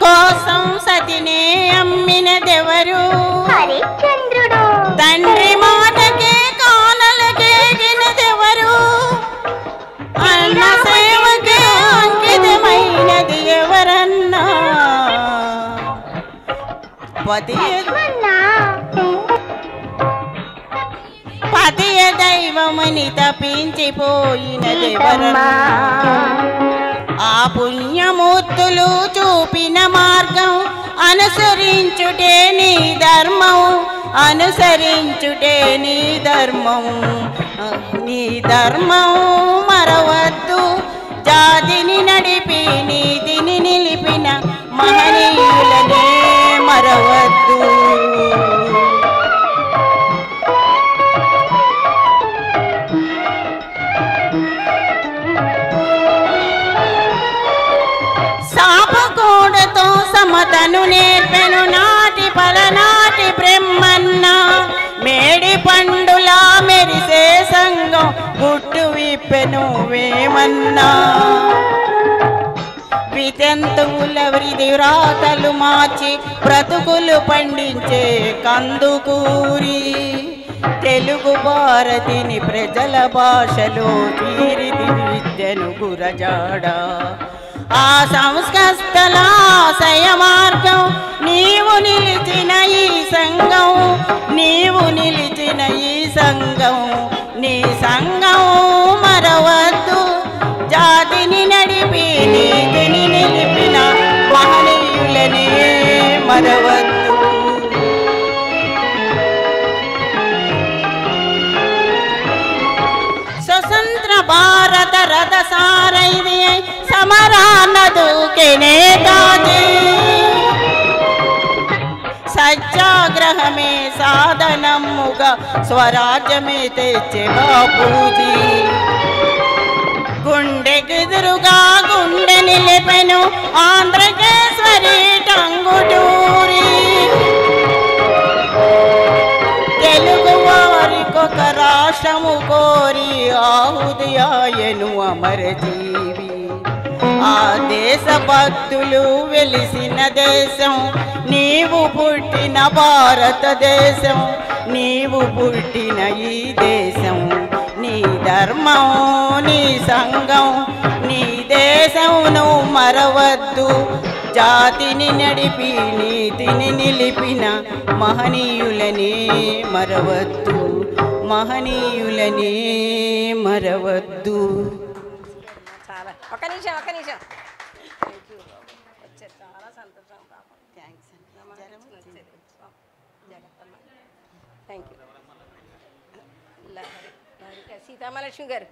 కోసం సతినే అమ్మినదెవరు? హరిశ్చంద్రుడు. తండ్రి మాటకే కానలకేగినదెవరు? అన్న సేవకే అంకితమైనది ఎవరన్నా? పతియ దైవమని తప్పించిపోయినదెవరన్నా? ఆ పుణ్యమూర్తులు చూపిన మార్గం అనుసరించుటే నీ ధర్మం, అనుసరించుటే నీ ధర్మం. నీ ధర్మం మరవద్దు, జాతిని నడిపి నీతిని నిలిపిన మహనీయులనే మరవద్దు. సాపకోడతో సమతను నేర్పెను నాటి పలనాటి బ్రహ్మన్న. మేడి పండులా మెరిసే సంగం గుట్టు విప్పెను వేమన్నా. వితంతువుల వ్రాతలు మార్చి బ్రతుకులు పండించే కందుకూరి. తెలుగు భారతిని ప్రజల భాషలో తీరిది విద్యను గురజాడ. ఆ సంస్కస్తల ఆశయ మార్గం నీవు నిలిచిన ఈ సంఘం, నీవు నిలిచిన ఈ సంఘం. నీ సంఘం మరవద్దు, జాతిని నడిపి నీతిని నిలిపిన మహనీయులనే మరవద్దు. స్వతంత్ర భారత రథ సారథి సమరాన దూకే నేతాజీ. సత్యాగ్రహమే సాధనముగా స్వరాజ్యమే తెచ్చే బాపూజీ. గుండెకెదురుగా గుండె నిలిపెను ఆంధ్రకేశ్వరి టంగుటూరి. తెలుగు వారికొక రాష్ట్రము కోరి ఆహుదయాయను అమరజీవి. ఆ దేశ భక్తులు వెలిసిన దేశం నీవు పుట్టిన భారతదేశం, నీవు పుట్టిన ఈ దేశం. నీ ధర్మం నీ సంఘం నీ దేశం నువ్వు మరవద్దు, జాతిని నడిపి నీతిని నిలిపిన మహనీయులనే మరవద్దు, మహనీయులనే మరవద్దు. చాలా ఒక నిమిషం చాలా సంతోషం. Thanks thank you. సీతామహాలక్ష్మి గారు.